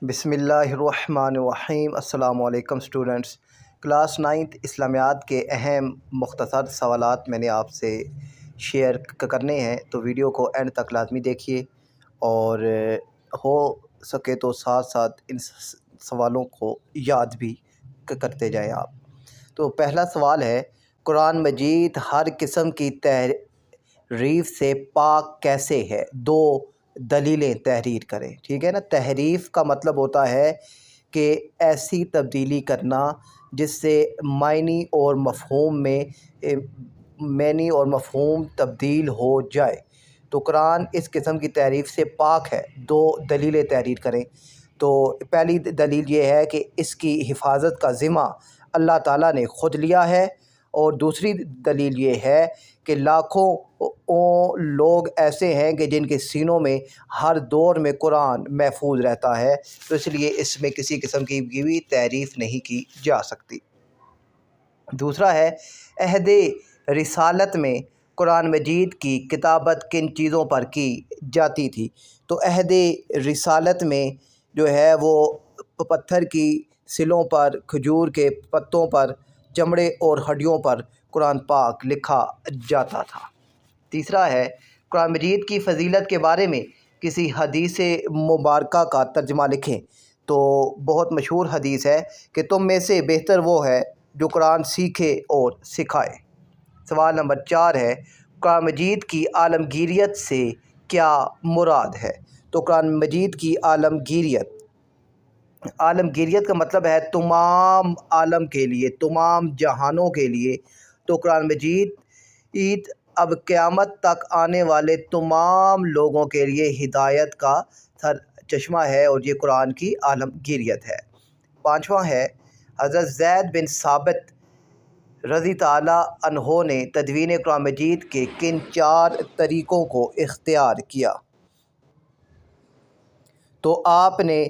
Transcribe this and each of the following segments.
بسم اللہ الرحمن الرحیم۔ السلام علیکم اسٹوڈنٹس۔ کلاس 9 اسلامیات کے اہم مختصر سوالات میں نے آپ سے شیئر کرنے ہیں، تو ویڈیو کو اینڈ تک لازمی دیکھیے اور ہو سکے تو ساتھ ساتھ ان سوالوں کو یاد بھی کرتے جائیں آپ۔ تو پہلا سوال ہے، قرآن مجید ہر قسم کی تحریف سے پاک کیسے ہے؟ دو دلیلیں تحریر کریں۔ ٹھیک ہے نا، تحریف کا مطلب ہوتا ہے کہ ایسی تبدیلی کرنا جس سے معنی اور مفہوم تبدیل ہو جائے، تو قرآن اس قسم کی تحریف سے پاک ہے۔ دو دلیلیں تحریر کریں۔ تو پہلی دلیل یہ ہے کہ اس کی حفاظت کا ذمہ اللہ تعالیٰ نے خود لیا ہے، اور دوسری دلیل یہ ہے کہ لاکھوں لوگ ایسے ہیں کہ جن کے سینوں میں ہر دور میں قرآن محفوظ رہتا ہے، تو اس لیے اس میں کسی قسم کی بھی تحریف نہیں کی جا سکتی۔ دوسرا ہے، عہد رسالت میں قرآن مجید کی کتابت کن چیزوں پر کی جاتی تھی؟ تو عہد رسالت میں جو ہے وہ پتھر کی سلوں پر، کھجور کے پتوں پر، چمڑے اور ہڈیوں پر قرآن پاک لکھا جاتا تھا۔ تیسرا ہے، قرآن مجید کی فضیلت کے بارے میں کسی حدیث مبارکہ کا ترجمہ لکھیں۔ تو بہت مشہور حدیث ہے کہ تم میں سے بہتر وہ ہے جو قرآن سیکھے اور سکھائے۔ سوال نمبر 4 ہے، قرآن مجید کی عالمگیریت سے کیا مراد ہے؟ تو قرآن مجید کی عالمگیریت کا مطلب ہے تمام عالم کے لیے، تمام جہانوں کے لیے۔ تو قرآن مجید اب قیامت تک آنے والے تمام لوگوں کے لیے ہدایت کا چشمہ ہے، اور یہ قرآن کی عالمگیریت ہے۔ پانچواں ہے، حضرت زید بن ثابت رضی تعالیٰ عنہ نے تدوین قرآن مجید کے کن 4 طریقوں کو اختیار کیا؟ تو آپ نے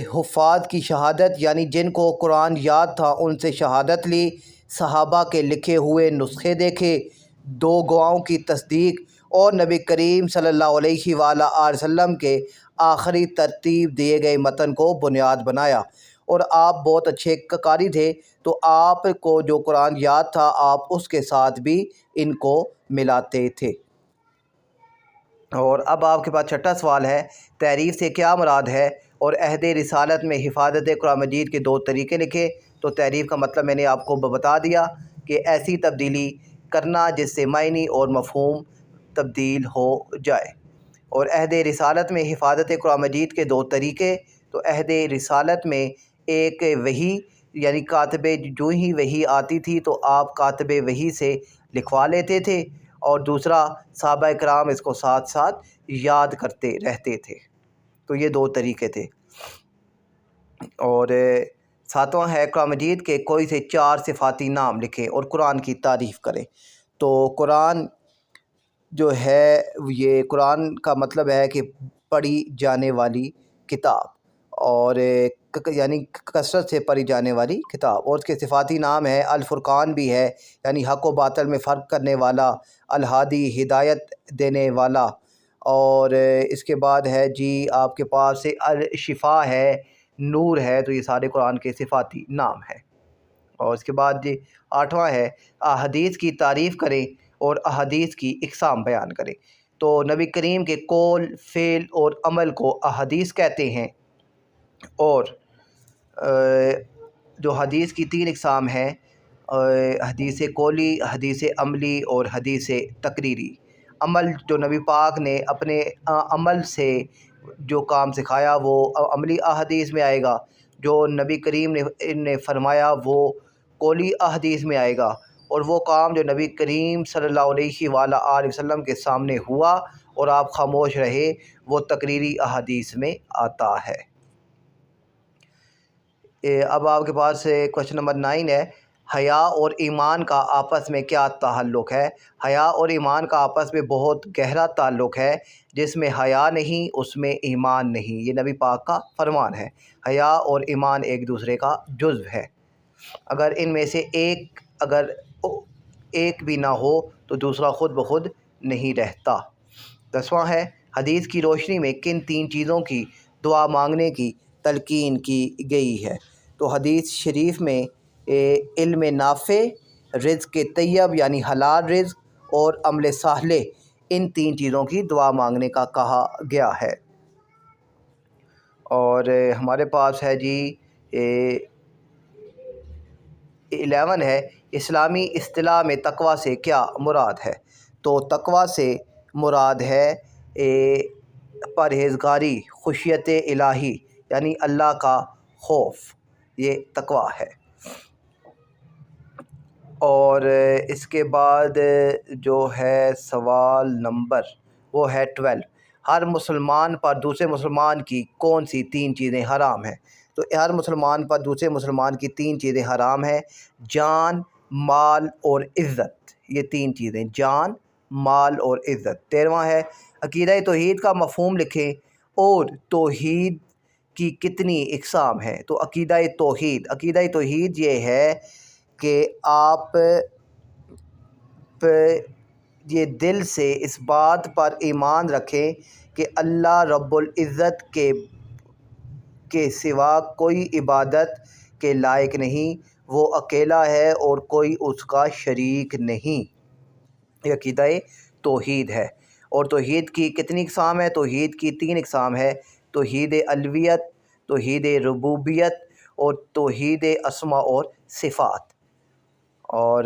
حفاظ کی شہادت، یعنی جن کو قرآن یاد تھا ان سے شہادت لی، صحابہ کے لکھے ہوئے نسخے دیکھے، 2 گواہوں کی تصدیق، اور نبی کریم صلی اللہ علیہ وآلہ وسلم کے آخری ترتیب دیے گئے متن کو بنیاد بنایا۔ اور آپ بہت اچھے قاری تھے، تو آپ کو جو قرآن یاد تھا آپ اس کے ساتھ بھی ان کو ملاتے تھے۔ اور اب آپ کے پاس چھٹا سوال ہے، تحریف سے کیا مراد ہے؟ اور عہد رسالت میں حفاظت قرآن مجید کے 2 طریقے لکھے۔ تو تحریف کا مطلب میں نے آپ کو بتا دیا کہ ایسی تبدیلی کرنا جس سے معنی اور مفہوم تبدیل ہو جائے۔ اور عہد رسالت میں حفاظت قرآن مجید کے 2 طریقے، تو عہد رسالت میں ایک وحی، یعنی کاتب جو ہی وحی آتی تھی تو آپ کاتب وحی سے لکھوا لیتے تھے، اور دوسرا صحابہ کرام اس کو ساتھ ساتھ یاد کرتے رہتے تھے۔ تو یہ 2 طریقے تھے۔ اور 7واں ہے، قرآن مجید کے کوئی سے 4 صفاتی نام لکھیں اور قرآن کی تعریف کریں۔ تو قرآن جو ہے یہ قرآن کا مطلب ہے کہ پڑھی جانے والی کتاب، اور یعنی کثرت سے پڑھی جانے والی کتاب۔ اور اس کے صفاتی نام ہے، الفرقان بھی ہے، یعنی حق و باطل میں فرق کرنے والا، الہادی ہدایت دینے والا، اور اس کے بعد ہے جی آپ کے پاس الشفا ہے، نور ہے۔ تو یہ سارے قرآن کے صفاتی نام ہیں۔ اور اس کے بعد جی 8واں ہے، احادیث کی تعریف کریں اور احادیث کی اقسام بیان کریں۔ تو نبی کریم کے قول، فعل اور عمل کو احادیث کہتے ہیں، اور جو حدیث کی 3 اقسام ہیں، حدیث قولی، حدیث عملی اور حدیث تقریری۔ عمل، جو نبی پاک نے اپنے عمل سے جو کام سکھایا وہ عملی احادیث میں آئے گا، جو نبی کریم نے فرمایا وہ قولی احادیث میں آئے گا، اور وہ کام جو نبی کریم صلی اللہ علیہ وآلہ وسلم کے سامنے ہوا اور آپ خاموش رہے وہ تقریری احادیث میں آتا ہے۔ اب آپ کے پاس کویشچن نمبر 9 ہے، حیا اور ایمان کا آپس میں کیا تعلق ہے؟ حیا اور ایمان کا آپس میں بہت گہرا تعلق ہے۔ جس میں حیا نہیں اس میں ایمان نہیں، یہ نبی پاک کا فرمان ہے۔ حیا اور ایمان ایک دوسرے کا جزو ہے، اگر ان میں سے ایک بھی نہ ہو تو دوسرا خود بخود نہیں رہتا۔ 10واں ہے، حدیث کی روشنی میں کن 3 چیزوں کی دعا مانگنے کی تلقین کی گئی ہے۔ تو حدیث شریف میں علم نافع، رزق طیب یعنی حلال رزق اور عمل صالح، ان 3 چیزوں کی دعا مانگنے کا کہا گیا ہے۔ اور ہمارے پاس ہے جی 11 ہے، اسلامی اصطلاح میں تقویٰ سے کیا مراد ہے؟ تو تقویٰ سے مراد ہے پرہیزگاری، خشیت الہی یعنی اللہ کا خوف، یہ تقویٰ ہے۔ اور اس کے بعد جو ہے سوال نمبر وہ ہے 12، ہر مسلمان پر دوسرے مسلمان کی کون سی 3 چیزیں حرام ہیں؟ تو ہر مسلمان پر دوسرے مسلمان کی 3 چیزیں حرام ہیں، جان، مال اور عزت، یہ 3 چیزیں، جان، مال اور عزت۔ 13واں ہے، عقیدہ توحید کا مفہوم لکھیں اور توحید کی کتنی اقسام ہیں؟ تو عقیدہ توحید یہ ہے کہ آپ یہ دل سے اس بات پر ایمان رکھیں کہ اللہ رب العزت کے سوا کوئی عبادت کے لائق نہیں، وہ اکیلا ہے اور کوئی اس کا شریک نہیں، یہ عقیدہ توحید ہے۔ اور توحید کی کتنی اقسام ہے؟ توحید کی 3 اقسام ہے، توحید الوہیت، توحید ربوبیت اور توحید اسماء اور صفات۔ اور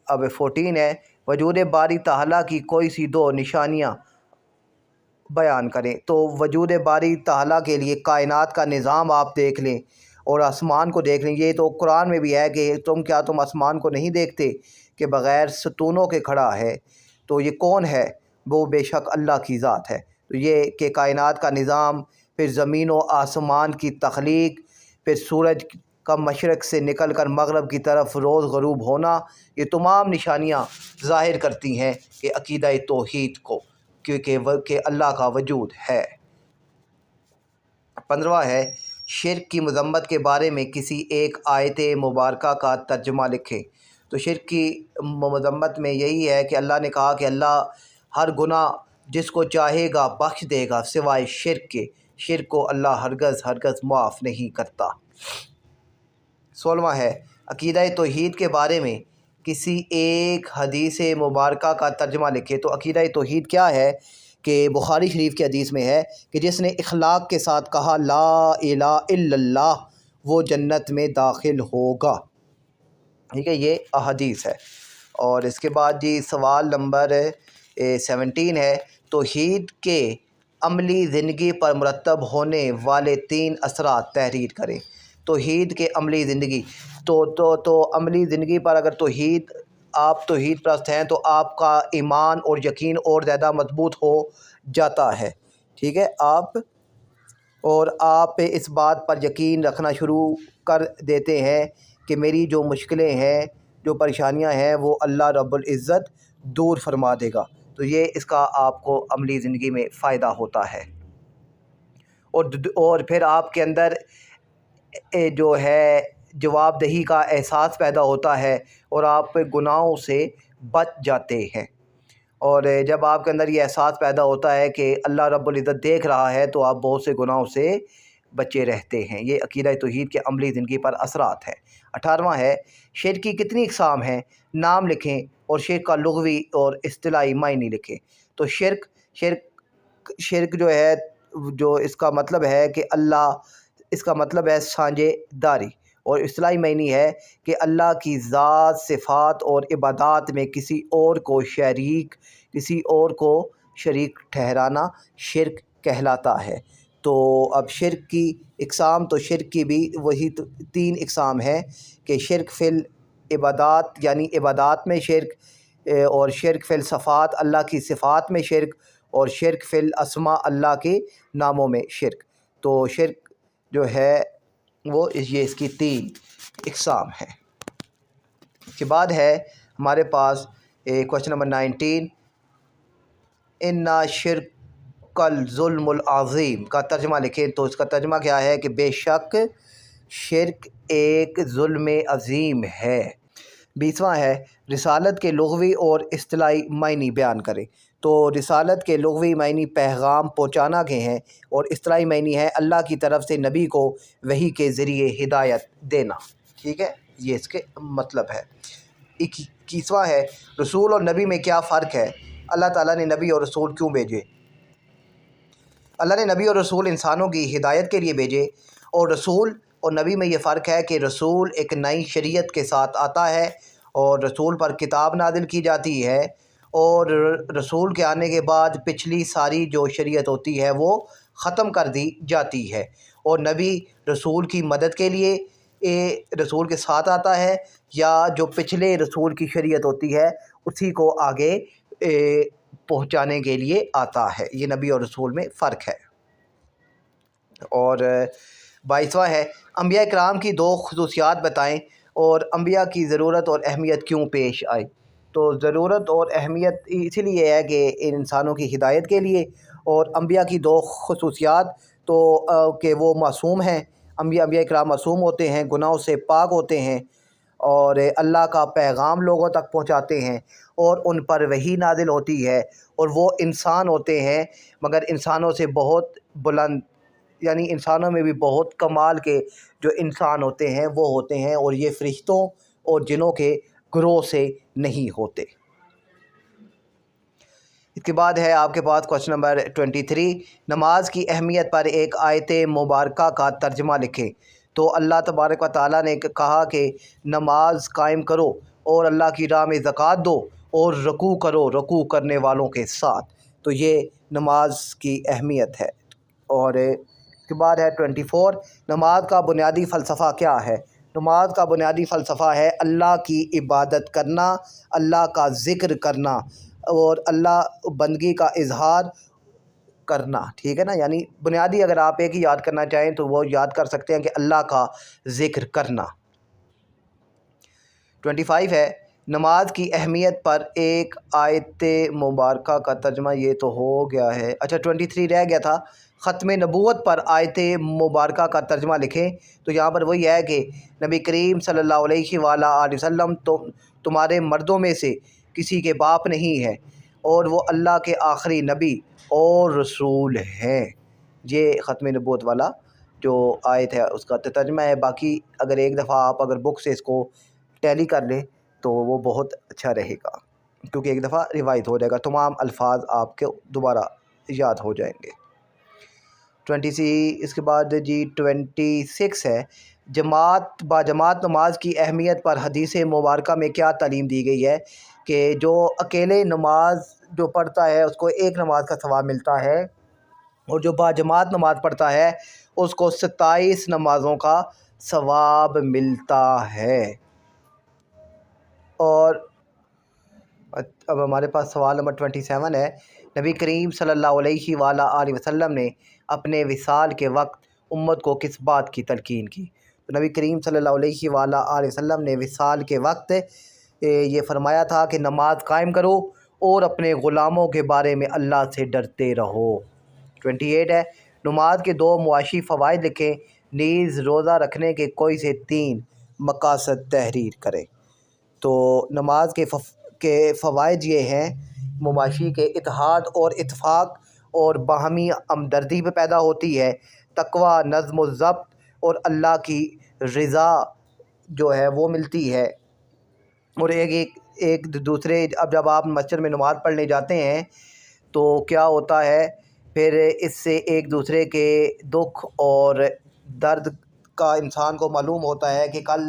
اب 14 ہے، وجود باری تعالیٰ کی کوئی سی 2 نشانیاں بیان کریں۔ تو وجود باری تعالیٰ کے لیے کائنات کا نظام آپ دیکھ لیں اور آسمان کو دیکھ لیں، یہ تو قرآن میں بھی ہے کہ تم آسمان کو نہیں دیکھتے کہ بغیر ستونوں کے کھڑا ہے؟ تو یہ کون ہے؟ وہ بے شک اللہ کی ذات ہے۔ تو یہ کہ کائنات کا نظام، پھر زمین و آسمان کی تخلیق، پھر سورج کا مشرق سے نکل کر مغرب کی طرف روز غروب ہونا، یہ تمام نشانیاں ظاہر کرتی ہیں کہ عقیدہ توحید کو، کہ اللہ کا وجود ہے۔ 15واں ہے، شرک کی مذمت کے بارے میں کسی ایک آیت مبارکہ کا ترجمہ لکھیں۔ تو شرک کی مذمت میں یہی ہے کہ اللہ نے کہا کہ اللہ ہر گناہ جس کو چاہے گا بخش دے گا سوائے شرک کے، شرک کو اللہ ہرگز معاف نہیں کرتا۔ 16واں ہے، عقیدہ توحید کے بارے میں کسی ایک حدیث مبارکہ کا ترجمہ لکھے۔ تو عقیدہ توحید کیا ہے کہ بخاری شریف کی حدیث میں ہے کہ جس نے اخلاق کے ساتھ کہا لا الہ الا اللہ وہ جنت میں داخل ہوگا، ٹھیک ہے، یہ احادیث ہے۔ اور اس کے بعد جی سوال نمبر 17 ہے، توحید کے عملی زندگی پر مرتب ہونے والے 3 اثرات تحریر کریں۔ توحید کے عملی زندگی تو عملی زندگی پر اگر آپ توحید پرست ہیں تو آپ کا ایمان اور یقین اور زیادہ مضبوط ہو جاتا ہے، ٹھیک ہے، آپ اس بات پر یقین رکھنا شروع کر دیتے ہیں کہ میری جو مشکلیں ہیں، جو پریشانیاں ہیں، وہ اللہ رب العزت دور فرما دے گا۔ تو یہ اس کا آپ کو عملی زندگی میں فائدہ ہوتا ہے۔ اور پھر آپ کے اندر جو ہے جواب دہی کا احساس پیدا ہوتا ہے اور آپ گناہوں سے بچ جاتے ہیں۔ اور جب آپ کے اندر یہ احساس پیدا ہوتا ہے کہ اللہ رب العزت دیکھ رہا ہے تو آپ بہت سے گناہوں سے بچے رہتے ہیں۔ یہ عقیدہ توحید کے عملی زندگی پر اثرات ہیں۔ 18واں ہے، شرک کی کتنی اقسام ہیں؟ نام لکھیں اور شرک کا لغوی اور اصطلاحی معنی لکھیں۔ تو شرک جو ہے، جو اس کا مطلب ہے کہ اس کا مطلب ہے سانجے داری، اور اصطلاحی معنی ہے کہ اللہ کی ذات، صفات اور عبادات میں کسی اور کو شریک ٹھہرانا شرک کہلاتا ہے۔ تو اب شرک کی اقسام، تو شرک کی بھی وہی 3 اقسام ہیں کہ شرک فی العبادات یعنی عبادات میں شرک، اور شرک فی الصفات اللہ کی صفات میں شرک، اور شرک فی الاسماء اللہ کے ناموں میں شرک۔ تو شرک جو ہے وہ یہ اس کی 3 اقسام ہیں۔ اس کے بعد ہے ہمارے پاس کویشچن نمبر 19، ان شرک الظلم العظیم کا ترجمہ لکھیں۔ تو اس کا ترجمہ کیا ہے کہ بے شک شرک ایک ظلم عظیم ہے۔ 20واں ہے، رسالت کے لغوی اور اصطلاحی معنی بیان کریں۔ تو رسالت کے لغوی معنی پیغام پہنچانا کے ہیں، اور اصطلاحی معنی ہے اللہ کی طرف سے نبی کو وحی کے ذریعے ہدایت دینا۔ ٹھیک ہے، یہ اس کے مطلب ہے۔ 21واں ہے رسول اور نبی میں کیا فرق ہے؟ اللہ تعالیٰ نے نبی اور رسول کیوں بھیجے؟ اللہ نے نبی اور رسول انسانوں کی ہدایت کے لیے بھیجے، اور رسول اور نبی میں یہ فرق ہے کہ رسول ایک نئی شریعت کے ساتھ آتا ہے، اور رسول پر کتاب نازل کی جاتی ہے، اور رسول کے آنے کے بعد پچھلی ساری جو شریعت ہوتی ہے وہ ختم کر دی جاتی ہے، اور نبی رسول کی مدد کے لیے رسول کے ساتھ آتا ہے، یا جو پچھلے رسول کی شریعت ہوتی ہے اسی کو آگے پہنچانے کے لیے آتا ہے۔ یہ نبی اور رسول میں فرق ہے۔ اور 22واں ہے انبیاء کرام کی 2 خصوصیات بتائیں، اور انبیاء کی ضرورت اور اہمیت کیوں پیش آئی؟ تو ضرورت اور اہمیت اسی لیے ہے کہ ان انسانوں کی ہدایت کے لیے، اور انبیاء کی 2 خصوصیات تو کہ وہ معصوم ہیں، انبیاء کرام معصوم ہوتے ہیں، گناہوں سے پاک ہوتے ہیں، اور اللہ کا پیغام لوگوں تک پہنچاتے ہیں، اور ان پر وحی نازل ہوتی ہے، اور وہ انسان ہوتے ہیں مگر انسانوں سے بہت بلند، یعنی انسانوں میں بھی بہت کمال کے جو انسان ہوتے ہیں وہ ہوتے ہیں، اور یہ فرشتوں اور جنوں کے گروہ سے نہیں ہوتے۔ اس کے بعد ہے آپ کے پاس کوشچن نمبر 23، نماز کی اہمیت پر ایک آیت مبارکہ کا ترجمہ لکھیں۔ تو اللہ تبارک و تعالیٰ نے کہا کہ نماز قائم کرو اور اللہ کی راہ میں زکوٰۃ دو اور رکوع کرو رکوع کرنے والوں کے ساتھ، تو یہ نماز کی اہمیت ہے۔ اور اس کے بعد ہے 24، نماز کا بنیادی فلسفہ کیا ہے؟ نماز کا بنیادی فلسفہ ہے اللہ کی عبادت کرنا، اللہ کا ذکر کرنا، اور اللہ بندگی کا اظہار کرنا۔ ٹھیک ہے نا، یعنی بنیادی اگر آپ ایک ہی یاد کرنا چاہیں تو وہ یاد کر سکتے ہیں کہ اللہ کا ذکر کرنا۔ 25 ہے نماز کی اہمیت پر ایک آیت مبارکہ کا ترجمہ، یہ تو ہو گیا ہے، اچھا 23 رہ گیا تھا، ختم نبوت پر آیت مبارکہ کا ترجمہ لکھیں۔ تو یہاں پر وہی ہے کہ نبی کریم صلی اللہ علیہ وآلہ وسلم تمہارے مردوں میں سے کسی کے باپ نہیں ہے، اور وہ اللہ کے آخری نبی اور رسول ہیں۔ یہ ختم نبوت والا جو آیت ہے اس کا ترجمہ ہے۔ باقی اگر ایک دفعہ آپ اگر بک سے اس کو ٹیلی کر لیں تو وہ بہت اچھا رہے گا، کیونکہ ایک دفعہ روایت ہو جائے گا، تمام الفاظ آپ کے دوبارہ یاد ہو جائیں گے۔ اس کے بعد 26 ہے باجماعت نماز کی اہمیت پر حدیث مبارکہ میں کیا تعلیم دی گئی ہے؟ کہ جو اکیلے نماز جو پڑھتا ہے اس کو ایک نماز کا ثواب ملتا ہے، اور جو باجماعت نماز پڑھتا ہے اس کو 27 نمازوں کا ثواب ملتا ہے۔ اور اب ہمارے پاس سوال نمبر 27 ہے، نبی کریم صلی اللہ علیہ وآلہ وسلم نے اپنے وصال کے وقت امت کو کس بات کی تلقین کی؟ تو نبی کریم صلی اللہ علیہ وآلہ وسلم نے وصال کے وقت یہ فرمایا تھا کہ نماز قائم کرو اور اپنے غلاموں کے بارے میں اللہ سے ڈرتے رہو۔ 28 ہے نماز کے 2 معاشی فوائد لکھیں، نیز روزہ رکھنے کے کوئی سے 3 مقاصد تحریر کریں۔ تو نماز کے فوائد یہ ہیں، معاشی کے اتحاد اور اتفاق اور باہمی ہمدردی پہ پیدا ہوتی ہے، تقوی، نظم و ضبط اور اللہ کی رضا جو ہے وہ ملتی ہے، اور ایک دوسرے جب آپ مسجد میں نماز پڑھنے جاتے ہیں تو کیا ہوتا ہے پھر اس سے ایک دوسرے کے دکھ اور درد کا انسان کو معلوم ہوتا ہے کہ کل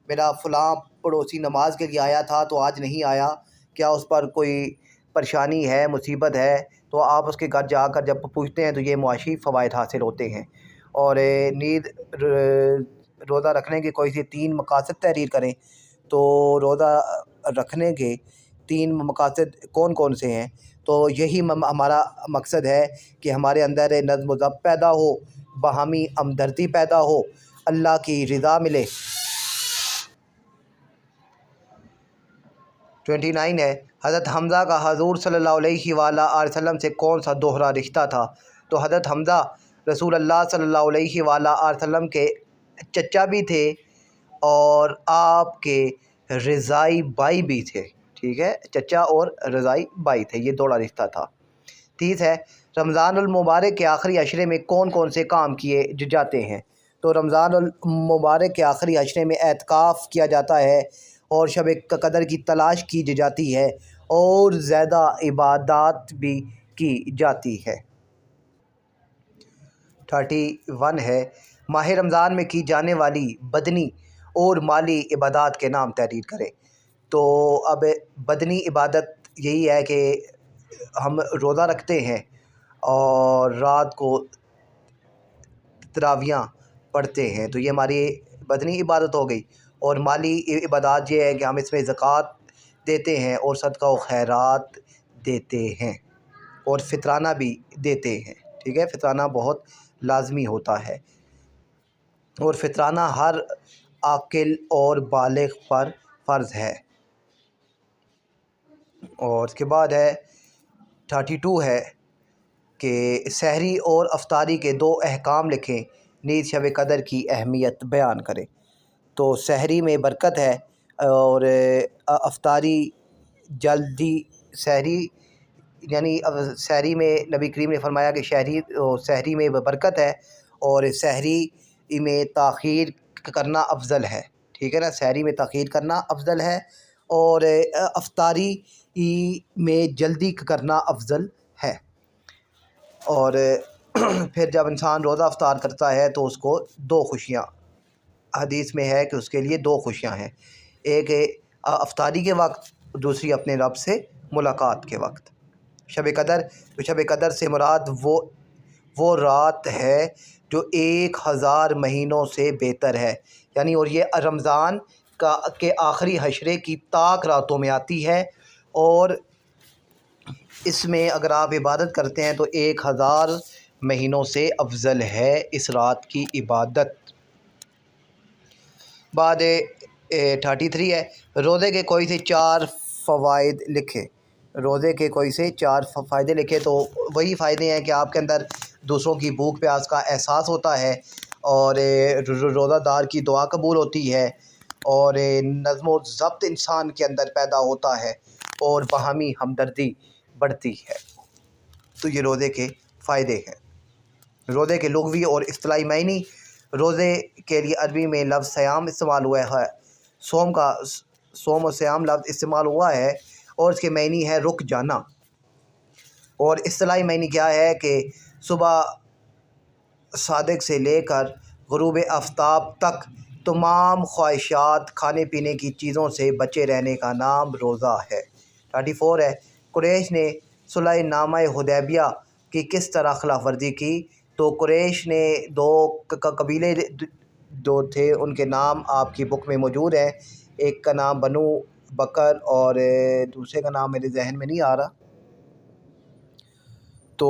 میرا فلاں پڑوسی نماز کے لیے آیا تھا تو آج نہیں آیا، کیا اس پر کوئی پریشانی ہے، مصیبت ہے، تو آپ اس کے گھر جا کر جب پوچھتے ہیں تو یہ معاشی فوائد حاصل ہوتے ہیں۔ اور نیز روزہ رکھنے کے کوئی سے 3 مقاصد تحریر کریں۔ تو روزہ رکھنے کے 3 مقاصد کون کون سے ہیں؟ تو یہی ہمارا مقصد ہے کہ ہمارے اندر نظم و ضبط پیدا ہو، باہمی ہمدردی پیدا ہو، اللہ کی رضا ملے۔ 29 ہے حضرت حمزہ کا حضور صلی اللہ علیہ وآلہ وسلم سے کون سا دوہرا رشتہ تھا؟ تو حضرت حمزہ رسول اللہ صلی اللہ علیہ وآلہ وسلم کے چچا بھی تھے اور آپ کے رضائی بھائی بھی تھے۔ ٹھیک ہے، چچا اور رضائی بھائی تھے، یہ دوڑا رشتہ تھا۔ 30 ہے رمضان المبارک کے آخری عشرے میں کون کون سے کام کیے جاتے ہیں؟ تو رمضان المبارک کے آخری عشرے میں اعتکاف کیا جاتا ہے اور شب قدر کی تلاش کی جاتی ہے اور زیادہ عبادات بھی کی جاتی ہے۔ 31 ہے ماہ رمضان میں کی جانے والی بدنی اور مالی عبادات کے نام تحریر کریں۔ تو اب بدنی عبادت یہی ہے کہ ہم روزہ رکھتے ہیں اور رات کو تراویحاں پڑھتے ہیں، تو یہ ہماری بدنی عبادت ہو گئی۔ اور مالی عبادات یہ ہے کہ ہم اس میں زکوٰۃ دیتے ہیں اور صدقہ و خیرات دیتے ہیں اور فطرانہ بھی دیتے ہیں، ٹھیک ہے، فطرانہ بہت لازمی ہوتا ہے اور فطرانہ ہر عاقل اور بالغ پر فرض ہے۔ اور اس کے بعد ہے 32 ہے کہ سحری اور افطاری کے 2 احکام لکھیں، نیز شب قدر کی اہمیت بیان کریں۔ تو سحری میں برکت ہے اور افطاری جلدی، سحری یعنی سحری میں نبی کریم نے فرمایا کہ سحری میں برکت ہے اور سحری میں تاخیر کرنا افضل ہے، ٹھیک ہے نا، سحری میں تاخیر کرنا افضل ہے اور افطاری میں جلدی کرنا افضل ہے۔ اور پھر جب انسان روزہ افطار کرتا ہے تو اس کو 2 خوشیاں، حدیث میں ہے کہ اس کے لیے 2 خوشیاں ہیں، ایک افطاری کے وقت، دوسری اپنے رب سے ملاقات کے وقت۔ شب قدر، تو شب قدر سے مراد وہ رات ہے جو 1000 مہینوں سے بہتر ہے، یعنی اور یہ رمضان کے آخری عشرے کی طاق راتوں میں آتی ہے اور اس میں اگر آپ عبادت کرتے ہیں تو 1000 مہینوں سے افضل ہے اس رات کی عبادت۔ بعد 33 ہے روزے کے کوئی سے 4 فوائد لکھیں۔ روزے کے کوئی سے 4 فائدے لکھیں، تو وہی فائدے ہیں کہ آپ کے اندر دوسروں کی بھوک پیاس کا احساس ہوتا ہے اور روزہ دار کی دعا قبول ہوتی ہے اور نظم و ضبط انسان کے اندر پیدا ہوتا ہے اور باہمی ہمدردی بڑھتی ہے۔ تو یہ روزے کے فائدے ہیں۔ روزے کے لغوی اور اصطلاحی معنی، روزے کے لیے عربی میں لفظ صیام استعمال ہوا ہے، سوم و صیام لفظ استعمال ہوا ہے اور اس کے معنی ہے رک جانا، اور اصطلاحی معنی کیا ہے کہ صبح صادق سے لے کر غروب آفتاب تک تمام خواہشات کھانے پینے کی چیزوں سے بچے رہنے کا نام روزہ ہے۔ 34 ہے قریش نے صلح نامہ حدیبیہ کی کس طرح خلاف ورزی کی؟ تو قریش نے 2 قبیلے جو تھے ان کے نام آپ کی بک میں موجود ہیں، ایک کا نام بنو بکر اور دوسرے کا نام میرے ذہن میں نہیں آ رہا۔ تو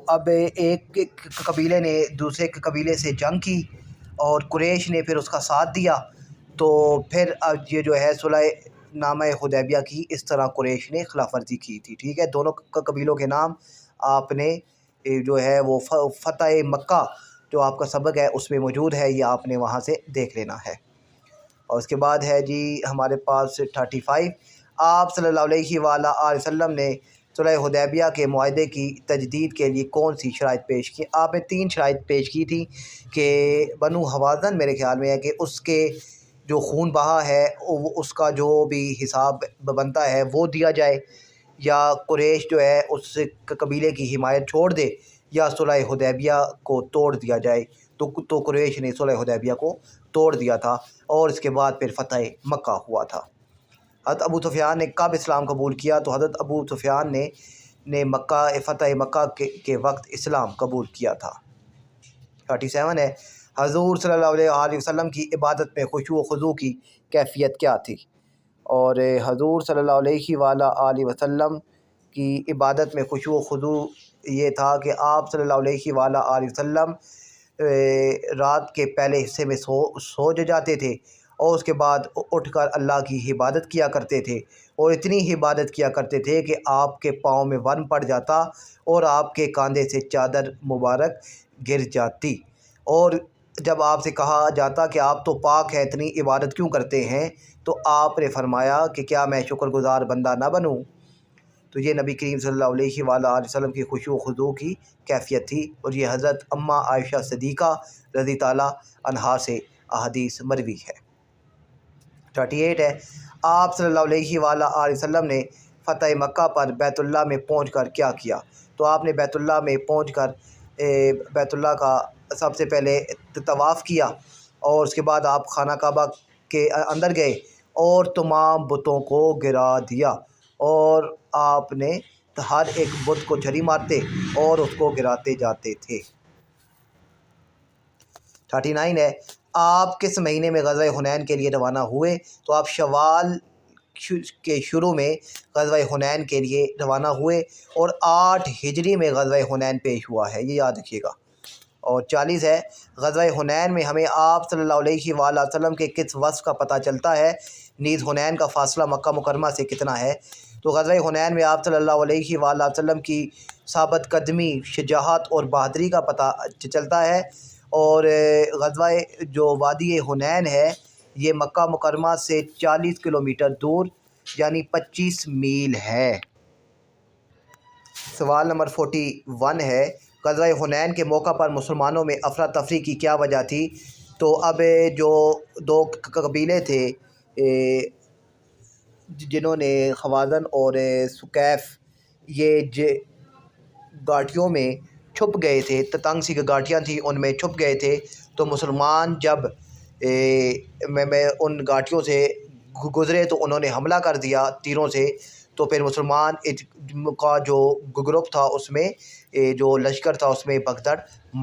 اب ایک قبیلے نے دوسرے قبیلے سے جنگ کی اور قریش نے پھر اس کا ساتھ دیا، تو پھر یہ جو ہے صلح نامہ حدیبیہ کی اس طرح قریش نے خلاف ورزی کی تھی، ٹھیک ہے۔ دونوں قبیلوں کے نام آپ نے جو ہے وہ فتح مکہ جو آپ کا سبق ہے اس میں موجود ہے، یہ آپ نے وہاں سے دیکھ لینا ہے۔ اور اس کے بعد ہے جی ہمارے پاس 35 آپ صلی اللہ علیہ وآلہ وسلم نے صلح حدیبیہ کے معاہدے کی تجدید کے لیے کون سی شرائط پیش کی؟ آپ نے 3 شرائط پیش کی تھی کہ بنو حوازن میرے خیال میں ہے کہ اس کے جو خون بہا ہے اس کا جو بھی حساب بنتا ہے وہ دیا جائے، یا قریش جو ہے اس قبیلے کی حمایت چھوڑ دے، یا صلح حدیبیہ کو توڑ دیا جائے۔ تو قریش نے صلح حدیبیہ کو توڑ دیا تھا اور اس کے بعد پھر فتح مکہ ہوا تھا۔ حضرت ابو سفیان نے کب اسلام قبول کیا؟ تو حضرت ابو سفیان نے فتح مکہ کے وقت اسلام قبول کیا تھا۔ 37 ہے حضور صلی اللہ علیہ وسلم کی عبادت میں خشوع و خضوع کی کیفیت کیا تھی؟ اور حضور صلی اللہ علیہ وآلہ وسلم کی عبادت میں خشوع و خضوع یہ تھا کہ آپ صلی اللہ علیہ وآلہ وسلم رات کے پہلے حصے میں سو جاتے تھے اور اس کے بعد اٹھ کر اللہ کی عبادت کیا کرتے تھے، اور اتنی عبادت کیا کرتے تھے کہ آپ کے پاؤں میں ورم پڑ جاتا اور آپ کے کاندھے سے چادر مبارک گر جاتی، اور جب آپ سے کہا جاتا کہ آپ تو پاک ہیں، اتنی عبادت کیوں کرتے ہیں، تو آپ نے فرمایا کہ کیا میں شکر گزار بندہ نہ بنوں؟ تو یہ نبی کریم صلی اللہ علیہ وآلہ وسلم کی خشوع و خضوع کی کیفیت تھی، اور یہ حضرت اماں عائشہ صدیقہ رضی تعالیٰ عنہا سے احادیث مروی ہے۔ 38 ہے، آپ صلی اللہ علیہ وآلہ وسلم نے فتح مکہ پر بیت اللہ میں پہنچ کر کیا کیا؟ تو آپ نے بیت اللہ میں پہنچ کر بیت اللہ کا سب سے پہلے طواف کیا، اور اس کے بعد آپ خانہ کعبہ کے اندر گئے اور تمام بتوں کو گرا دیا، اور آپ نے ہر ایک بت کو جھری مارتے اور اس کو گراتے جاتے تھے۔ 39 ہے، آپ کس مہینے میں غزوہ حنین کے لیے روانہ ہوئے؟ تو آپ شوال کے شروع میں غزوہ حنین کے لیے روانہ ہوئے، اور 8 ہجری میں غزوہ حنین پیش ہوا ہے، یہ یاد رکھیے گا۔ اور 40 ہے، غزوہ حنین میں ہمیں آپ صلی اللہ علیہ وآلہ وسلم کے کس وصف کا پتہ چلتا ہے؟ نیز حنین کا فاصلہ مکہ مکرمہ سے کتنا ہے؟ تو غزوہ حنین میں آپ صلی اللہ علیہ وآلہ وسلم کی ثابت قدمی، شجاعت اور بہادری کا پتہ چلتا ہے، اور غزوہ جو وادی حنین ہے یہ مکہ مکرمہ سے 40 کلومیٹر دور یعنی 25 میل ہے۔ سوال نمبر 41 ہے، غزوہ حنین کے موقع پر مسلمانوں میں افراتفری کی کیا وجہ تھی؟ تو اب جو 2 قبیلے تھے جنہوں نے خوازن اور سکیف، یہ گاٹیوں میں چھپ گئے تھے، تنگ سی گاٹیاں تھیں ان میں چھپ گئے تھے، تو مسلمان جب میں ان گاٹیوں سے گزرے تو انہوں نے حملہ کر دیا تیروں سے، تو پھر مسلمان کا جو گروپ تھا اس میں جو لشکر تھا اس میں بھگدڑ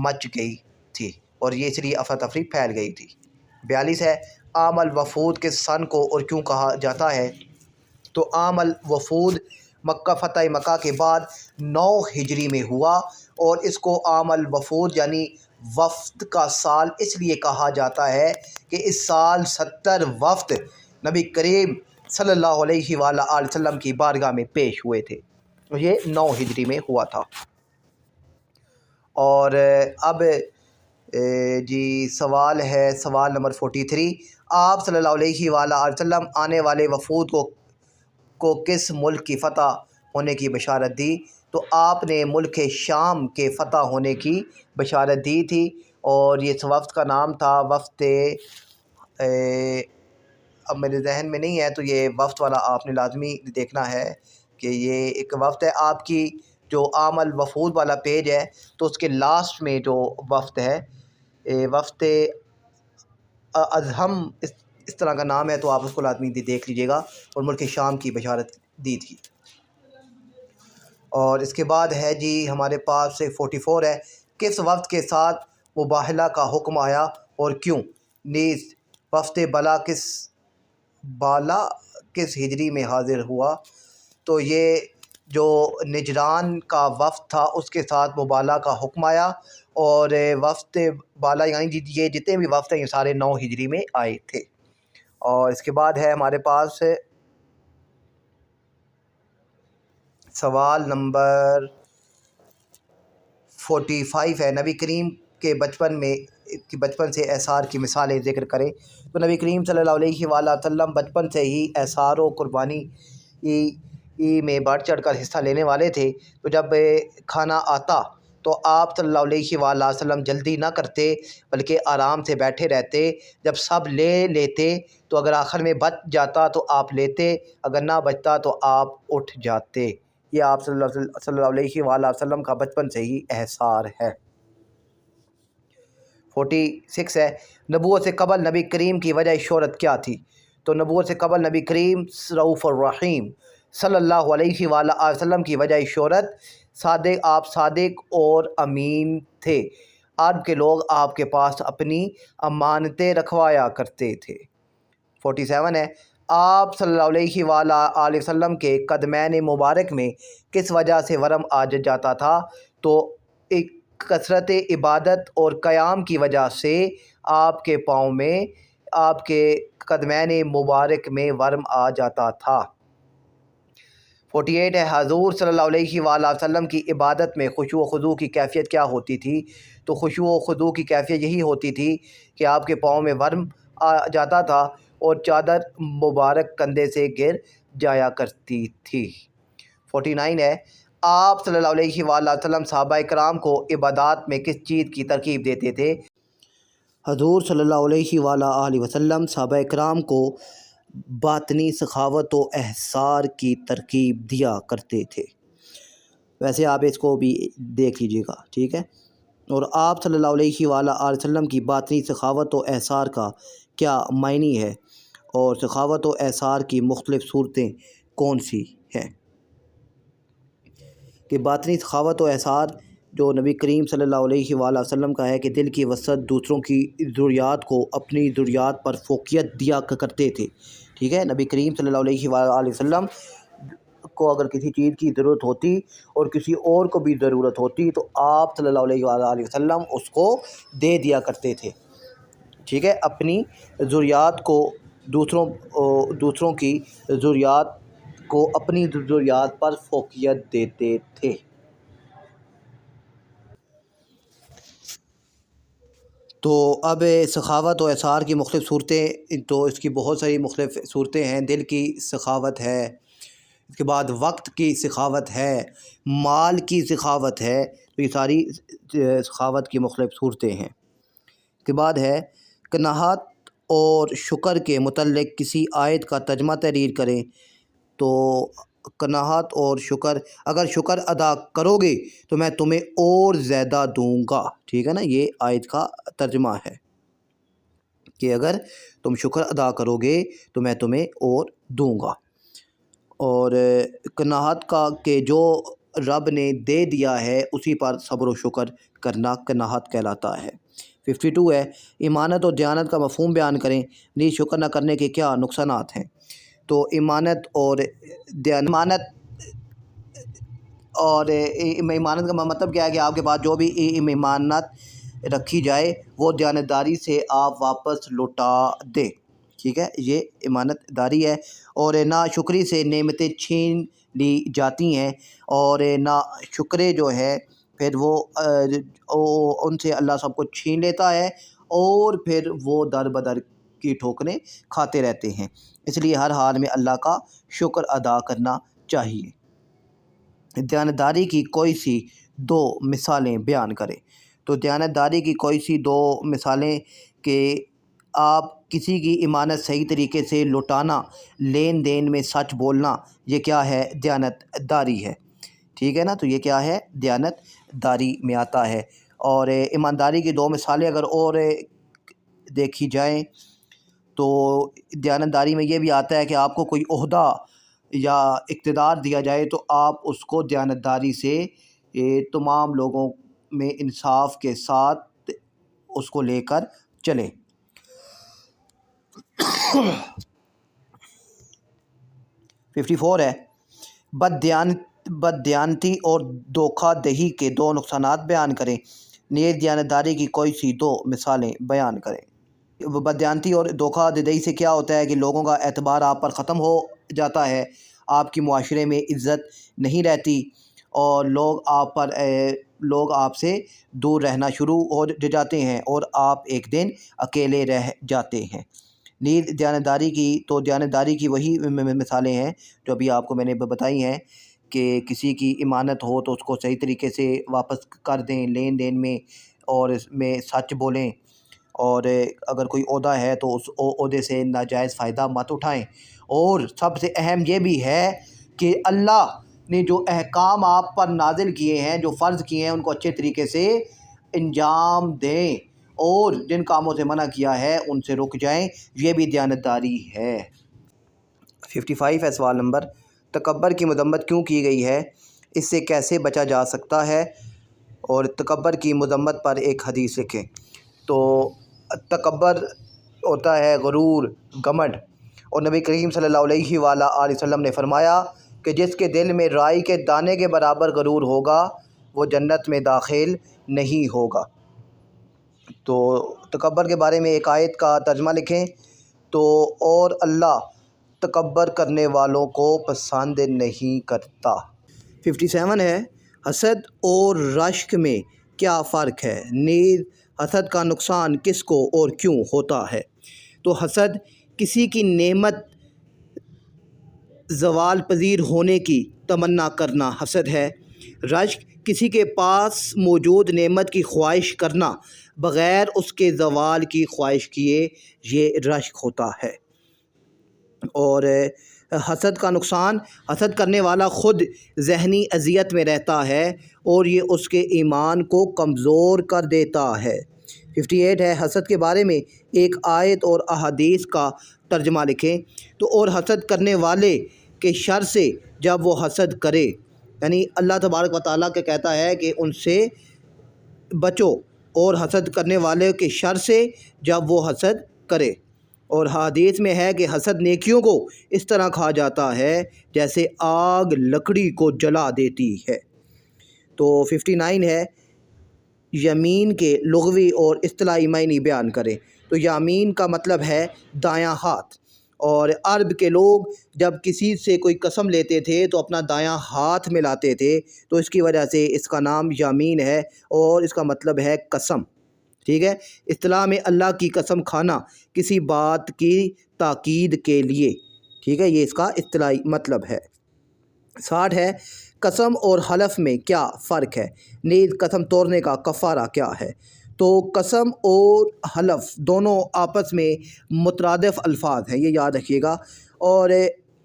مچ گئی تھی، اور یہ اس لیے افراتفری پھیل گئی تھی۔ 42 ہے، عام الوفود کس سن کو اور کیوں کہا جاتا ہے؟ تو عام الوفود مکہ فتح مکہ کے بعد 9 ہجری میں ہوا، اور اس کو عام الوفود یعنی وفد کا سال اس لیے کہا جاتا ہے کہ اس سال 70 وفد نبی کریم صلی اللہ علیہ وآلہ وسلم کی بارگاہ میں پیش ہوئے تھے، یہ 9 ہجری میں ہوا تھا۔ اور اب سوال ہے، سوال نمبر 43، آپ صلی اللہ علیہ وآلہ وسلم آنے والے وفود کو کس ملک کی فتح ہونے کی بشارت دی؟ تو آپ نے ملک شام کے فتح ہونے کی بشارت دی تھی، اور یہ اس وفد کا نام تھا وفد اب میرے ذہن میں نہیں ہے، تو یہ وفد والا آپ نے لازمی دیکھنا ہے کہ یہ ایک وفد ہے۔ آپ کی جو عام الوفود والا پیج ہے تو اس کے لاسٹ میں جو وفد ہے وفد ازہم اس طرح کا نام ہے، تو آپ اس کو لازمی دیکھ لیجئے گا، اور ملک شام کی بشارت دی تھی۔ اور اس کے بعد ہے ہمارے پاس 44 ہے، کس وفد کے ساتھ مباہلہ کا حکم آیا اور کیوں؟ نیز وفد بالا کس ہجری میں حاضر ہوا؟ تو یہ جو نجران کا وفد تھا اس کے ساتھ مباہلہ کا حکم آیا، اور وفد بالا یعنی یہ جتنے بھی وفد ہیں یہ سارے 9 ہجری میں آئے تھے۔ اور اس کے بعد ہے ہمارے پاس سوال نمبر 45 ہے، نبی کریم کے بچپن سے احسار کی مثالیں ذکر کریں۔ تو نبی کریم صلی اللہ علیہ وآلہ وسلم بچپن سے ہی احسار و قربانی میں بڑھ چڑھ کر حصہ لینے والے تھے، تو جب کھانا آتا تو آپ صلی اللہ علیہ وآلہ وسلم جلدی نہ کرتے بلکہ آرام سے بیٹھے رہتے، جب سب لے لیتے تو اگر آخر میں بچ جاتا تو آپ لیتے، اگر نہ بچتا تو آپ اٹھ جاتے۔ یہ آپ صلی اللہ علیہ وآلہ وسلم کا بچپن سے ہی احسار ہے۔ 46 ہے، نبوت سے قبل نبی کریم کی وجہ شہرت کیا تھی؟ تو نبوت سے قبل نبی کریم رؤوف الرحیم صلی اللہ علیہ وآلہ وسلم کی وجہ شہرت آپ صادق اور امین تھے، عرب کے لوگ آپ کے پاس اپنی امانتیں رکھوایا کرتے تھے۔ 47 ہے، آپ صلی اللہ علیہ وآلہ وسلم کے قدمین مبارک میں کس وجہ سے ورم آ جاتا تھا؟ تو ایک کثرت عبادت اور قیام کی وجہ سے آپ کے پاؤں میں، آپ کے قدمین مبارک میں ورم آ جاتا تھا۔ 48 ہے، حضور صلی اللہ علیہ وآلہ وسلم کی عبادت میں خشوع و خضوع کی کیفیت کیا ہوتی تھی؟ تو خشوع و خضوع کی کیفیت یہی ہوتی تھی کہ آپ کے پاؤں میں ورم آ جاتا تھا اور چادر مبارک کندھے سے گر جایا کرتی تھی۔ 49 ہے، آپ صلی اللہ علیہ وآلہ وسلم صحابہ کرام کو عبادات میں کس چیز کی ترغیب دیتے تھے؟ حضور صلی اللہ علیہ وآلہ وسلم صحابہ کرام کو باطنی سخاوت و احسار کی ترغیب دیا کرتے تھے۔ ویسے آپ اس کو بھی دیکھ لیجیے گا، ٹھیک ہے۔ اور آپ صلی اللہ علیہ وآلہ وسلم کی باطنی سخاوت و احسار کا کیا معنی ہے اور سخاوت و احسار کی مختلف صورتیں کون سی ہیں؟ کہ باطنی سخاوت و احسار جو نبی کریم صلی اللہ علیہ وآلہ وسلم کا ہے کہ دل کی وسعت، دوسروں کی ضروریات کو اپنی ضروریات پر فوقیت دیا کرتے تھے، ٹھیک ہے۔ نبی کریم صلی اللہ علیہ وآلہ وسلم کو اگر کسی چیز کی ضرورت ہوتی اور کسی اور کو بھی ضرورت ہوتی تو آپ صلی اللہ علیہ وآلہ وسلم اس کو دے دیا کرتے تھے، ٹھیک ہے۔ اپنی ضروریات کو دوسروں کی ضروریات کو اپنی ضروریات پر فوقیت دیتے تھے۔ تو اب سخاوت و احسار کی مختلف صورتیں، تو اس کی بہت ساری مختلف صورتیں ہیں۔ دل کی سخاوت ہے، اس کے بعد وقت کی سخاوت ہے، مال کی سخاوت ہے، تو یہ ساری سخاوت کی مختلف صورتیں ہیں۔ اس کے بعد ہے قناعت اور شکر کے متعلق کسی آیت کا ترجمہ تحریر کریں۔ تو قناعت اور شکر، اگر شکر ادا کرو گے تو میں تمہیں اور زیادہ دوں گا، ٹھیک ہے نا، یہ آیت کا ترجمہ ہے کہ اگر تم شکر ادا کرو گے تو میں تمہیں اور دوں گا۔ اور قناعت کا کہ جو رب نے دے دیا ہے اسی پر صبر و شکر کرنا قناعت کہلاتا ہے۔ 52 ہے، ایمانت اور دیانت کا مفہوم بیان کریں، نیز شکر نہ کرنے کے کیا نقصانات ہیں؟ تو ایمانت کا مطلب کیا ہے کہ آپ کے پاس جو بھی ایمانت رکھی جائے وہ دیانتداری سے آپ واپس لوٹا دیں، ٹھیک ہے، یہ ایمانت داری ہے۔ اور ناشکری سے نعمتیں چھین لی جاتی ہیں، اور ناشکرے جو ہے پھر وہ ان سے اللہ سب کو چھین لیتا ہے اور پھر وہ در بدر کی ٹھوکریں کھاتے رہتے ہیں۔ اس لیے ہر حال میں اللہ کا شکر ادا کرنا چاہیے۔ دیانتداری کی کوئی سی دو مثالیں بیان کریں۔ تو دیانتداری کی کوئی سی دو مثالیں کہ آپ کسی کی ایمانت صحیح طریقے سے لوٹانا، لین دین میں سچ بولنا، یہ کیا ہے؟ دیانتداری ہے، ٹھیک ہے نا۔ تو یہ کیا ہے؟ دیانتداری میں آتا ہے۔ اور ایمانداری کی دو مثالیں اگر اور دیکھی جائیں تو دیانتداری میں یہ بھی آتا ہے کہ آپ کو کوئی عہدہ یا اقتدار دیا جائے تو آپ اس کو دیانتداری سے تمام لوگوں میں انصاف کے ساتھ اس کو لے کر چلیں۔ 54 ہے، بددیانتی اور دھوکہ دہی کے دو نقصانات بیان کریں، نیز دیانتداری کی کوئی سی دو مثالیں بیان کریں۔ بددیانتی اور دھوکہ دہی سے کیا ہوتا ہے کہ لوگوں کا اعتبار آپ پر ختم ہو جاتا ہے، آپ کی معاشرے میں عزت نہیں رہتی اور لوگ آپ سے دور رہنا شروع ہو جاتے ہیں اور آپ ایک دن اکیلے رہ جاتے ہیں۔ نیز دیانتداری کی وہی مثالیں ہیں جو ابھی آپ کو میں نے بتائی ہیں کہ کسی کی ایمانت ہو تو اس کو صحیح طریقے سے واپس کر دیں، لین دین میں اور اس میں سچ بولیں، اور اگر کوئی عہدہ ہے تو اس عہدے سے ناجائز فائدہ مت اٹھائیں۔ اور سب سے اہم یہ بھی ہے کہ اللہ نے جو احکام آپ پر نازل کیے ہیں، جو فرض کیے ہیں، ان کو اچھے طریقے سے انجام دیں اور جن کاموں سے منع کیا ہے ان سے رک جائیں، یہ بھی دیانتداری ہے۔ 55 ہے سوال نمبر، تکبر کی مذمت کیوں کی گئی ہے؟ اس سے کیسے بچا جا سکتا ہے؟ اور تکبر کی مذمت پر ایک حدیث لکھیں۔ تو تکبر ہوتا ہے غرور، گھمنڈ، اور نبی کریم صلی اللہ علیہ وآلہ وسلم نے فرمایا کہ جس کے دل میں رائی کے دانے کے برابر غرور ہوگا وہ جنت میں داخل نہیں ہوگا۔ تو تکبر کے بارے میں ایک آیت کا ترجمہ لکھیں۔ تو اور اللہ تکبر کرنے والوں کو پسند نہیں کرتا۔ 57 ہے، حسد اور رشک میں کیا فرق ہے؟ نیز حسد کا نقصان کس کو اور کیوں ہوتا ہے؟ تو حسد کسی کی نعمت زوال پذیر ہونے کی تمنا کرنا حسد ہے۔ رشک کسی کے پاس موجود نعمت کی خواہش کرنا بغیر اس کے زوال کی خواہش کیے، یہ رشک ہوتا ہے۔ اور حسد کا نقصان، حسد کرنے والا خود ذہنی اذیت میں رہتا ہے اور یہ اس کے ایمان کو کمزور کر دیتا ہے۔ 58 ہے، حسد کے بارے میں ایک آیت اور احادیث کا ترجمہ لکھیں۔ تو اور حسد کرنے والے کے شر سے جب وہ حسد کرے، یعنی اللہ تبارک و تعالیٰ کے کہتا ہے کہ ان سے بچو، اور حسد کرنے والے کے شر سے جب وہ حسد کرے۔ اور حدیث میں ہے کہ حسد نیکیوں کو اس طرح کھا جاتا ہے جیسے آگ لکڑی کو جلا دیتی ہے۔ تو 59 ہے، یمین کے لغوی اور اصطلاحی معنی بیان کریں۔ تو یمین کا مطلب ہے دایاں ہاتھ، اور عرب کے لوگ جب کسی سے کوئی قسم لیتے تھے تو اپنا دایاں ہاتھ ملاتے تھے، تو اس کی وجہ سے اس کا نام یمین ہے اور اس کا مطلب ہے قسم۔ ٹھیک ہے، اصطلاح میں اللہ کی قسم کھانا کسی بات کی تاکید کے لیے، ٹھیک ہے، یہ اس کا اصطلاحی مطلب ہے۔ 60 ہے، قسم اور حلف میں کیا فرق ہے؟ نیز قسم توڑنے کا کفارہ کیا ہے؟ تو قسم اور حلف دونوں آپس میں مترادف الفاظ ہیں، یہ یاد رکھیے گا۔ اور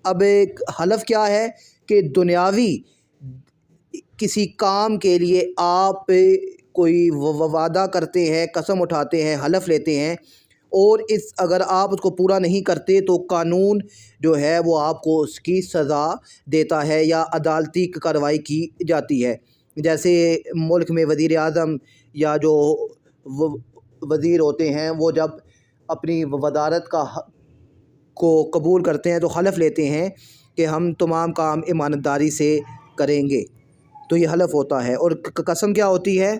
اب ایک حلف کیا ہے کہ دنیاوی کسی کام کے لیے آپ کوئی وعدہ کرتے ہیں، قسم اٹھاتے ہیں، حلف لیتے ہیں، اور اگر آپ اس کو پورا نہیں کرتے تو قانون جو ہے وہ آپ کو اس کی سزا دیتا ہے یا عدالتی کارروائی کی جاتی ہے۔ جیسے ملک میں وزیر اعظم یا جو وزیر ہوتے ہیں وہ جب اپنی وزارت کو قبول کرتے ہیں تو حلف لیتے ہیں کہ ہم تمام کام ایمانداری سے کریں گے، تو یہ حلف ہوتا ہے۔ اور قسم کیا ہوتی ہے؟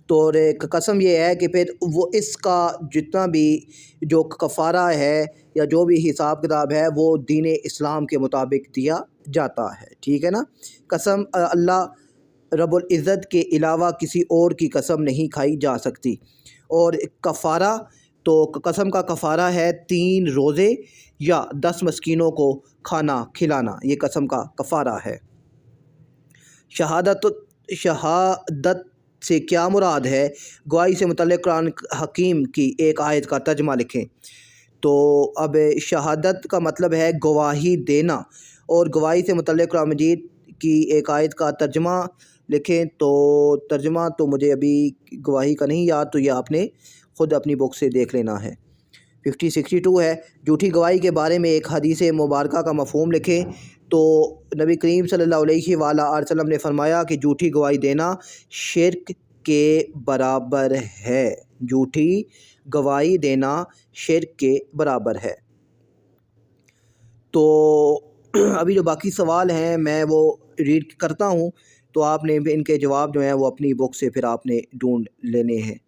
تو قسم یہ ہے کہ پھر وہ اس کا جتنا بھی جو کفارہ ہے یا جو بھی حساب کتاب ہے وہ دین اسلام کے مطابق دیا جاتا ہے، ٹھیک ہے نا۔ قسم اللہ رب العزت کے علاوہ کسی اور کی قسم نہیں کھائی جا سکتی۔ اور کفارہ، تو قسم کا کفارہ ہے 3 روزے یا 10 مسکینوں کو کھانا کھلانا، یہ قسم کا کفارہ ہے۔ شہادت سے کیا مراد ہے؟ گواہی سے متعلق قرآن حکیم کی ایک آیت کا ترجمہ لکھیں۔ تو اب شہادت کا مطلب ہے گواہی دینا، اور گواہی سے متعلق قرآن مجید کی ایک آیت کا ترجمہ لکھیں۔ تو ترجمہ تو مجھے ابھی گواہی کا نہیں یاد، تو یہ آپ نے خود اپنی بک سے دیکھ لینا ہے۔ 62 ہے، جھوٹی گواہی کے بارے میں ایک حدیث مبارکہ کا مفہوم لکھیں۔ تو نبی کریم صلی اللہ علیہ وآلہ وسلم نے فرمایا کہ جھوٹی گواہی دینا شرک کے برابر ہے، جھوٹی گواہی دینا شرک کے برابر ہے۔ تو ابھی جو باقی سوال ہیں میں وہ ریڈ کرتا ہوں، تو آپ نے ان کے جواب جو ہیں وہ اپنی بک سے پھر آپ نے ڈھونڈ لینے ہیں۔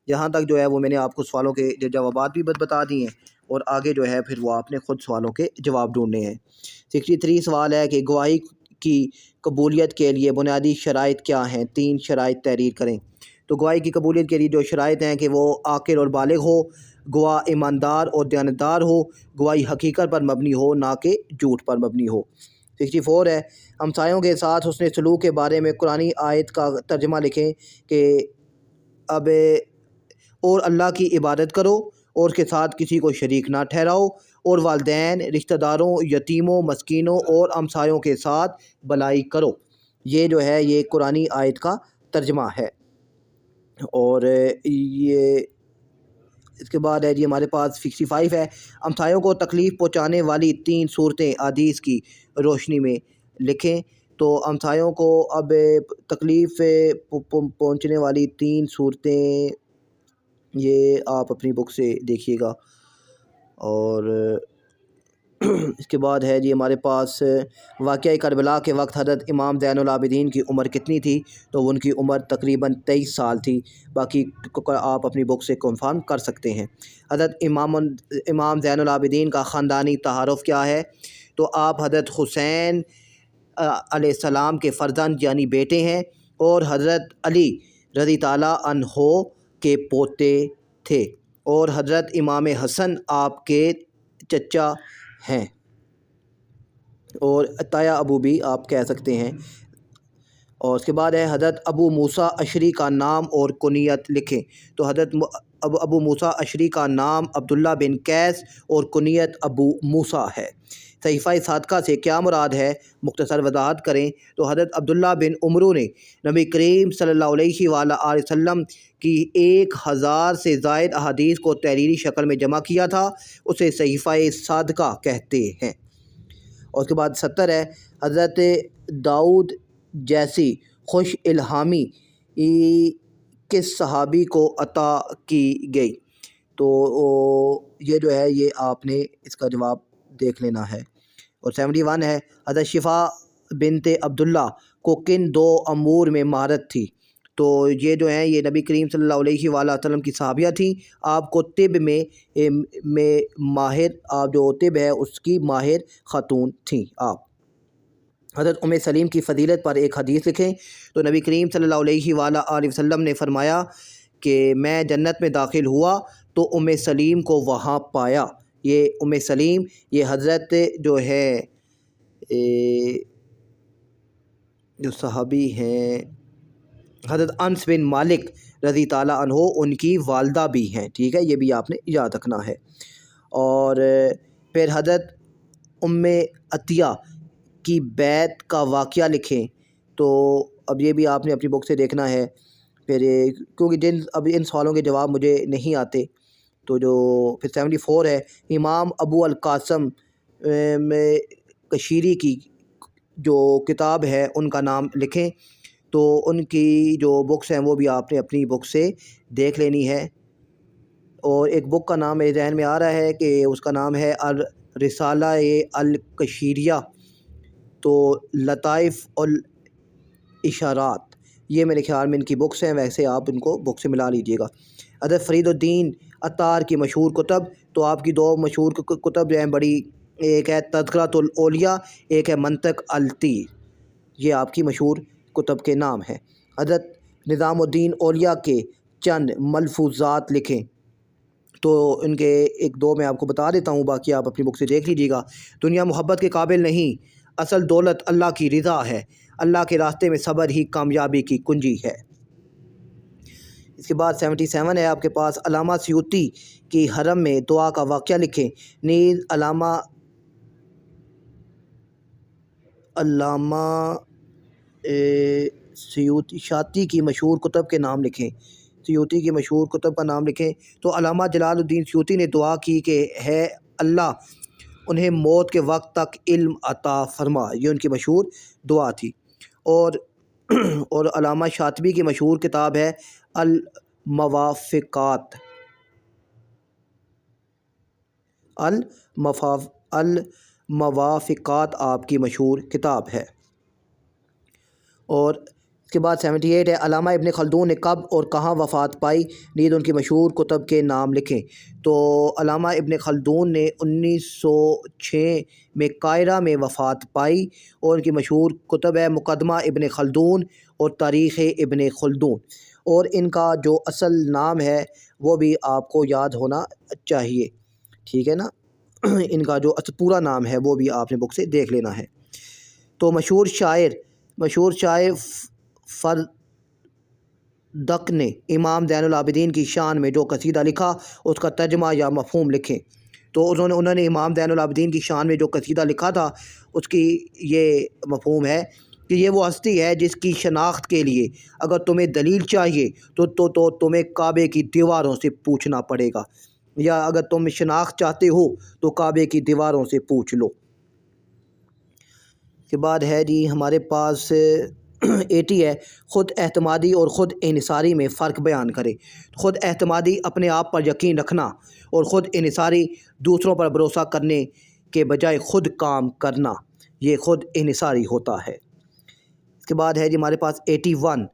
جہاں تک جو ہے وہ میں نے آپ کو سوالوں کے جوابات بھی بتا دیے ہیں، اور آگے جو ہے پھر وہ آپ نے خود سوالوں کے جواب ڈھونڈنے ہیں۔ 63 سوال ہے کہ گواہی کی قبولیت کے لیے بنیادی شرائط کیا ہیں؟ 3 شرائط تحریر کریں۔ تو گواہی کی قبولیت کے لیے جو شرائط ہیں کہ وہ عاقل اور بالغ ہو، گواہ ایماندار اور دیانتدار ہو، گواہی حقیقت پر مبنی ہو نہ کہ جھوٹ پر مبنی ہو۔ 64 ہے، ہمسایوں کے ساتھ حسن سلوک کے بارے میں قرآنی آیت کا ترجمہ لکھیں کہ اب اور اللہ کی عبادت کرو اور اس کے ساتھ کسی کو شریک نہ ٹھہراؤ، اور والدین، رشتہ داروں، یتیموں، مسکینوں اور ہمسایوں کے ساتھ بھلائی کرو، یہ جو ہے یہ قرآنی آیت کا ترجمہ ہے۔ اور یہ اس کے بعد ہے جی ہمارے پاس 65 ہے، ہمسایوں کو تکلیف پہنچانے والی 3 صورتیں حدیث کی روشنی میں لکھیں۔ تو ہمسایوں کو اب تکلیف پہنچنے والی 3 صورتیں یہ آپ اپنی بک سے دیکھیے گا۔ اور اس کے بعد ہے جی ہمارے پاس واقعہ کربلا کے وقت حضرت امام زین العابدین کی عمر کتنی تھی؟ تو ان کی عمر تقریباً 23 سال تھی، باقی آپ اپنی بک سے کنفرم کر سکتے ہیں۔ حضرت امام زین العابدین کا خاندانی تعارف کیا ہے؟ تو آپ حضرت حسین علیہ السلام کے فرزند یعنی بیٹے ہیں، اور حضرت علی رضی تعالیٰ عنہ کے پوتے تھے، اور حضرت امام حسن آپ کے چچا ہیں، اور عطیہ ابو بھی آپ کہہ سکتے ہیں۔ اور اس کے بعد ہے حضرت ابو موسیٰ اشعری کا نام اور کنیت لکھیں۔ تو حضرت ابو موسیٰ اشعری کا نام عبداللہ بن قیس اور کنیت ابو موسیٰ ہے۔ صحیفہ صادقہ سے کیا مراد ہے، مختصر وضاحت کریں۔ تو حضرت عبداللہ بن عمرو نے نبی کریم صلی اللہ علیہ وآلہ وسلم کی 1000 سے زائد احادیث کو تحریری شکل میں جمع کیا تھا، اسے صحیفہ صادقہ کہتے ہیں۔ اور اس کے بعد 70 ہے حضرت داؤد جیسی خوش الہامی کس صحابی کو عطا کی گئی؟ تو یہ جو ہے یہ آپ نے اس کا جواب دیکھ لینا ہے۔ اور 71 ہے حضرت شفا بنت عبداللہ کو کن 2 امور میں مہارت تھی؟ تو یہ جو ہیں یہ نبی کریم صلی اللہ علیہ وآلہ وسلم کی صحابیہ تھیں۔ آپ کو طب میں ماہر، آپ جو طب ہے اس کی ماہر خاتون تھیں آپ۔ حضرت ام سلیم کی فضیلت پر ایک حدیث لکھیں۔ تو نبی کریم صلی اللہ علیہ وآلہ وسلم نے فرمایا کہ میں جنت میں داخل ہوا تو ام سلیم کو وہاں پایا۔ یہ ام سلیم یہ حضرت جو ہے جو صحابی ہیں حضرت انس بن مالک رضی تعالیٰ عنہ، ان کی والدہ بھی ہیں، ٹھیک ہے، یہ بھی آپ نے یاد رکھنا ہے۔ اور پھر حضرت ام عطیہ کی بیعت کا واقعہ لکھیں۔ تو اب یہ بھی آپ نے اپنی بک سے دیکھنا ہے، پھر کیونکہ اب ان سوالوں کے جواب مجھے نہیں آتے۔ تو جو پھر 74 ہے امام ابو القاسم کشیری کی جو کتاب ہے ان کا نام لکھیں۔ تو ان کی جو بکس ہیں وہ بھی آپ نے اپنی بک سے دیکھ لینی ہے۔ اور ایک بک کا نام میرے ذہن میں آ رہا ہے کہ اس کا نام ہے الرسالہ الکشیریہ، تو لطائف الاشارات، یہ میرے خیال میں ان کی بکس ہیں، ویسے آپ ان کو بک سے ملا لیجئے گا۔ حضرت فرید الدین عطار کی مشہور کتب، تو آپ کی 2 مشہور کتب جو ہیں بڑی، ایک ہے تذکرۃ الاولیاء، ایک ہے منطق الطیر، یہ آپ کی مشہور کتب کے نام ہیں۔ حضرت نظام الدین اولیاء کے چند ملفوظات لکھیں۔ تو ان کے 1-2 میں آپ کو بتا دیتا ہوں، باقی آپ اپنی بک سے دیکھ لیجیے گا۔ دنیا محبت کے قابل نہیں، اصل دولت اللہ کی رضا ہے، اللہ کے راستے میں صبر ہی کامیابی کی کنجی ہے۔ اس کے بعد 77 ہے آپ کے پاس علامہ سیوطی کی حرم میں دعا کا واقعہ لکھیں۔ نیز علامہ شاطی کی مشہور کتب کے نام لکھیں۔ سیوطی کی مشہور کتب کا نام لکھیں۔ تو علامہ جلال الدین سیوطی نے دعا کی کہ ہے اللہ انہیں موت کے وقت تک علم عطا فرما، یہ ان کی مشہور دعا تھی۔ اور علامہ شاطبی کی مشہور کتاب ہے الموافقات، الموافقات آپ کی مشہور کتاب ہے۔ اور اس کے بعد 78 ہے علامہ ابن خلدون نے کب اور کہاں وفات پائی؟ نیز ان کی مشہور کتب کے نام لکھیں۔ تو علامہ ابن خلدون نے 1906 میں قاہرہ میں وفات پائی، اور ان کی مشہور کتب ہے مقدمہ ابن خلدون اور تاریخ ابن خلدون، اور ان کا جو اصل نام ہے وہ بھی آپ کو یاد ہونا چاہیے، ٹھیک ہے نا، ان کا جو پورا نام ہے وہ بھی آپ نے بک سے دیکھ لینا ہے۔ تو مشہور شاعر فردق نے امام زین العابدین کی شان میں جو قصیدہ لکھا اس کا ترجمہ یا مفہوم لکھیں۔ تو انہوں نے امام زین العابدین کی شان میں جو قصیدہ لکھا تھا اس کی یہ مفہوم ہے کہ یہ وہ ہستی ہے جس کی شناخت کے لیے اگر تمہیں دلیل چاہیے تو تمہیں کعبے کی دیواروں سے پوچھنا پڑے گا، یا اگر تم شناخت چاہتے ہو تو کعبے کی دیواروں سے پوچھ لو۔ اس کے بعد ہے جی ہمارے پاس 80 ہے خود اعتمادی اور خود انحصاری میں فرق بیان کرے۔ خود اعتمادی اپنے آپ پر یقین رکھنا، اور خود انحصاری دوسروں پر بھروسہ کرنے کے بجائے خود کام کرنا، یہ خود انحصاری ہوتا ہے۔ اس کے بعد ہے جی ہمارے پاس 81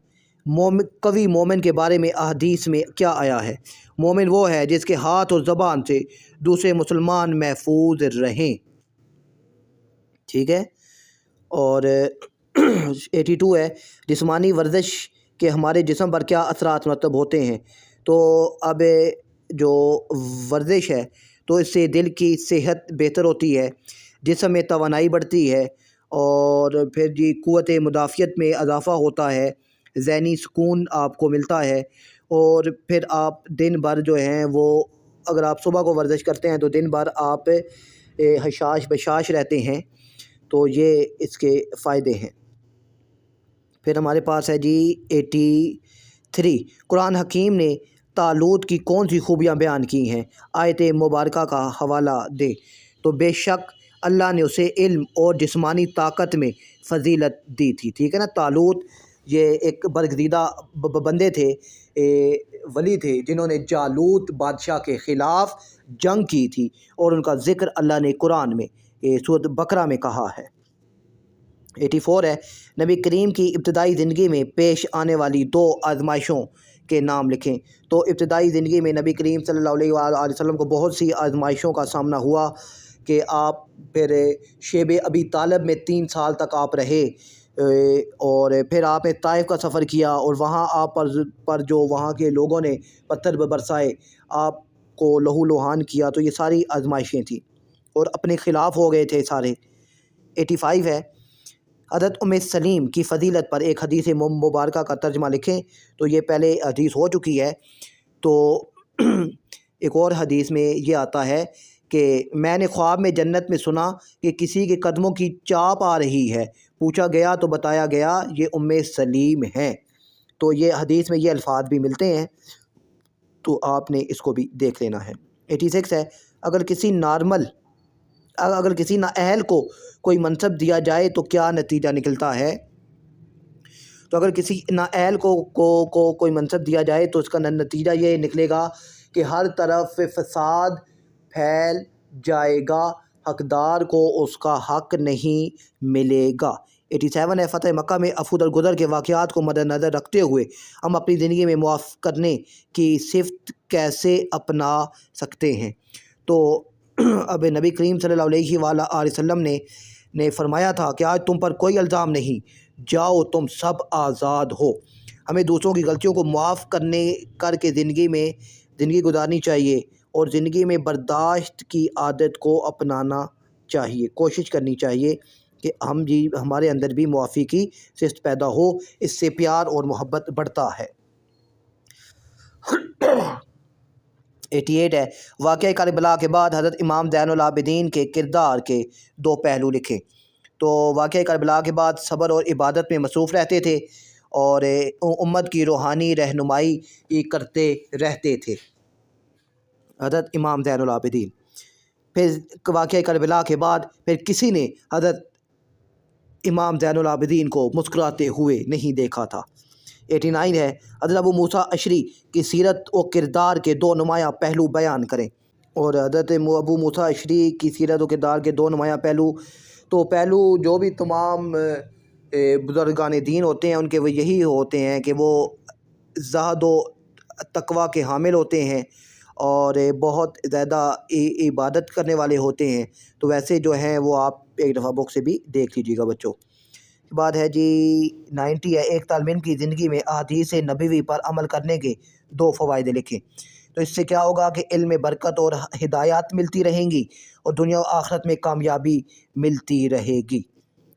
قوی مومن کے بارے میں احادیث میں کیا آیا ہے؟ مومن وہ ہے جس کے ہاتھ اور زبان سے دوسرے مسلمان محفوظ رہیں، ٹھیک ہے۔ اور 82 ہے جسمانی ورزش کے ہمارے جسم پر کیا اثرات مرتب ہوتے ہیں۔ تو اب جو ورزش ہے تو اس سے دل کی صحت بہتر ہوتی ہے، جسم میں توانائی بڑھتی ہے، اور پھر جی قوت مدافعت میں اضافہ ہوتا ہے، ذہنی سکون آپ کو ملتا ہے، اور پھر آپ دن بھر جو ہیں وہ اگر آپ صبح کو ورزش کرتے ہیں تو دن بھر آپ حشاش بشاش رہتے ہیں۔ تو یہ اس کے فائدے ہیں۔ پھر ہمارے پاس ہے جی 83، قرآن حکیم نے طالوت کی کون سی خوبیاں بیان کی ہیں؟ آیت مبارکہ کا حوالہ دے۔ تو بے شک اللہ نے اسے علم اور جسمانی طاقت میں فضیلت دی تھی، ٹھیک ہے نا۔ طالوت یہ ایک برگزیدہ بندے تھے، ولی تھے، جنہوں نے جالوت بادشاہ کے خلاف جنگ کی تھی، اور ان کا ذکر اللہ نے قرآن میں سورۃ بقرہ میں کہا ہے۔ 84 ہے نبی کریم کی ابتدائی زندگی میں پیش آنے والی 2 آزمائشوں کے نام لکھیں۔ تو ابتدائی زندگی میں نبی کریم صلی اللہ علیہ وآلہ وسلم کو بہت سی آزمائشوں کا سامنا ہوا کہ آپ پھر شیب ابی طالب میں 3 سال تک آپ رہے، اور پھر آپ نے طائف کا سفر کیا، اور وہاں آپ پر جو وہاں کے لوگوں نے پتھر برسائے، آپ کو لہو لہان کیا۔ تو یہ ساری آزمائشیں تھیں، اور اپنے خلاف ہو گئے تھے سارے۔ 85 ہے حضرت سلیم کی فضیلت پر ایک حدیث مبارکہ کا ترجمہ لکھیں۔ تو یہ پہلے حدیث ہو چکی ہے، تو ایک اور حدیث میں یہ آتا ہے کہ میں نے خواب میں جنت میں سنا کہ کسی کے قدموں کی چاپ آ رہی ہے، پوچھا گیا تو بتایا گیا یہ سلیم ہیں۔ تو یہ حدیث میں یہ الفاظ بھی ملتے ہیں، تو آپ نے اس کو بھی دیکھ لینا ہے۔ 86 ہے اگر کسی نااہل کو کوئی منصب دیا جائے تو کیا نتیجہ نکلتا ہے؟ تو اگر کسی نااہل کو کوئی منصب دیا جائے تو اس کا نتیجہ یہ نکلے گا کہ ہر طرف فساد پھیل جائے گا، حقدار کو اس کا حق نہیں ملے گا۔ 87 ہے فتح مکہ میں افو درگزر کے واقعات کو مد نظر رکھتے ہوئے ہم اپنی زندگی میں معاف کرنے کی صفت کیسے اپنا سکتے ہیں؟ تو اب نبی کریم صلی اللہ علیہ وآلہ وسلم نے فرمایا تھا کہ آج تم پر کوئی الزام نہیں، جاؤ تم سب آزاد ہو۔ ہمیں دوسروں کی غلطیوں کو معاف کر کے زندگی گزارنی چاہیے، اور زندگی میں برداشت کی عادت کو اپنانا چاہیے، کوشش کرنی چاہیے کہ ہمارے اندر بھی معافی کی صفت پیدا ہو، اس سے پیار اور محبت بڑھتا ہے۔ 88 ہے واقعہ کربلا کے بعد حضرت امام زین العابدین کے کردار کے 2 پہلو لکھیں۔ تو واقعہ کربلا کے بعد صبر اور عبادت میں مصروف رہتے تھے، اور امت کی روحانی رہنمائی کرتے رہتے تھے حضرت امام زین العابدین۔ پھر واقعہ کربلا کے بعد پھر کسی نے حضرت امام زین العابدین کو مسکراتے ہوئے نہیں دیکھا تھا۔ 89 ہے حضرت ابو موسیٰ اشعری کی سیرت و کردار کے 2 نمایاں پہلو بیان کریں۔ اور حضرت ابو موسیٰ اشعری کی سیرت و کردار کے 2 نمایاں پہلو جو بھی تمام بزرگان دین ہوتے ہیں ان کے وہ یہی ہوتے ہیں کہ وہ زہد و تقوی کے حامل ہوتے ہیں، اور بہت زیادہ عبادت کرنے والے ہوتے ہیں۔ تو ویسے جو ہیں وہ آپ ایک دفعہ بک سے بھی دیکھ لیجیے گا بچوں۔ بعد ہے جی 90 ہے ایک طالب علم کی زندگی میں احادیث نبوی پر عمل کرنے کے 2 فوائد لکھیں۔ تو اس سے کیا ہوگا کہ علم میں برکت اور ہدایات ملتی رہیں گی، اور دنیا و آخرت میں کامیابی ملتی رہے گی۔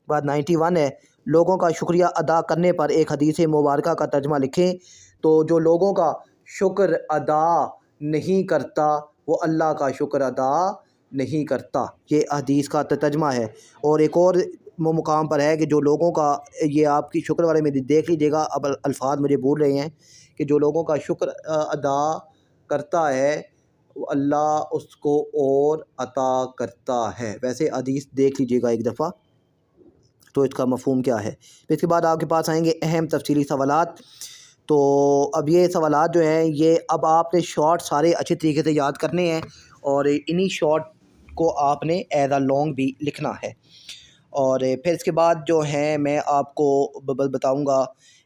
بعد 91 ہے لوگوں کا شکریہ ادا کرنے پر ایک حدیث مبارکہ کا ترجمہ لکھیں۔ تو جو لوگوں کا شکر ادا نہیں کرتا وہ اللہ کا شکر ادا نہیں کرتا، یہ حدیث کا ترجمہ ہے۔ اور ایک اور مقام پر ہے کہ جو لوگوں کا، یہ آپ کی شکر والے میں دیکھ لیجیے گا، اب الفاظ مجھے بھول رہے ہیں، کہ جو لوگوں کا شکر ادا کرتا ہے وہ اللہ اس کو اور عطا کرتا ہے۔ ویسے حدیث دیکھ لیجیے گا ایک دفعہ تو اس کا مفہوم کیا ہے۔ پھر اس کے بعد آپ کے پاس آئیں گے اہم تفصیلی سوالات۔ تو اب یہ سوالات جو ہیں یہ اب آپ نے شارٹ سارے اچھے طریقے سے یاد کرنے ہیں، اور انہی شارٹ کو آپ نے ایز اے لانگ بھی لکھنا ہے۔ اور پھر اس کے بعد جو ہیں میں آپ کو بتاؤں گا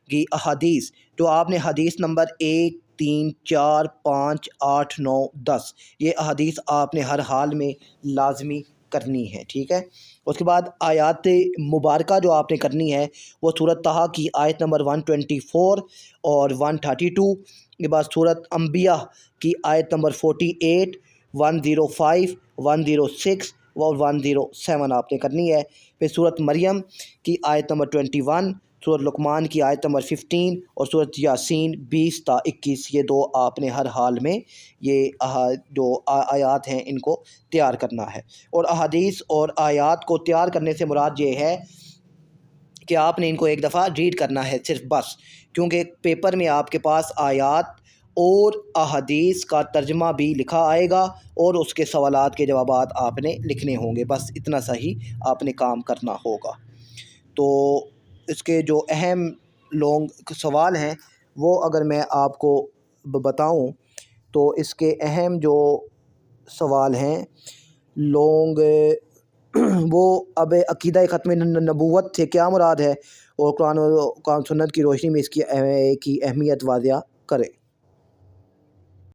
کہ احادیث جو آپ نے حدیث نمبر 1 3 4 5 8 9 10 یہ احادیث آپ نے ہر حال میں لازمی کرنی ہے، ٹھیک ہے۔ اس کے بعد آیات مبارکہ جو آپ نے کرنی ہے وہ سورۃ طٰہٰ کی آیت نمبر 124 اور 132، کے بعد سورۃ انبیاء کی آیت نمبر 48، 105، 106 اور 107 آپ نے کرنی ہے۔ پھر سورۃ مریم کی آیت نمبر 21، سورۃ لقمان کی آیت نمبر 15 اور سورۃ یاسین 20 تا 21، یہ دو آپ نے ہر حال میں یہ جو آیات ہیں ان کو تیار کرنا ہے۔ اور احادیث اور آیات کو تیار کرنے سے مراد یہ ہے کہ آپ نے ان کو ایک دفعہ ریڈ کرنا ہے صرف بس، کیونکہ پیپر میں آپ کے پاس آیات اور احادیث کا ترجمہ بھی لکھا آئے گا اور اس کے سوالات کے جوابات آپ نے لکھنے ہوں گے، بس اتنا سا ہی آپ نے کام کرنا ہوگا۔ تو اس کے جو اہم لونگ سوال ہیں وہ اگر میں آپ کو بتاؤں تو اس کے اہم جو سوال ہیں لونگ وہ اب عقیدہ ختم نبوت سے کیا مراد ہے، اور قرآن و سنت کی روشنی میں اس کی اہمیت واضح کریں۔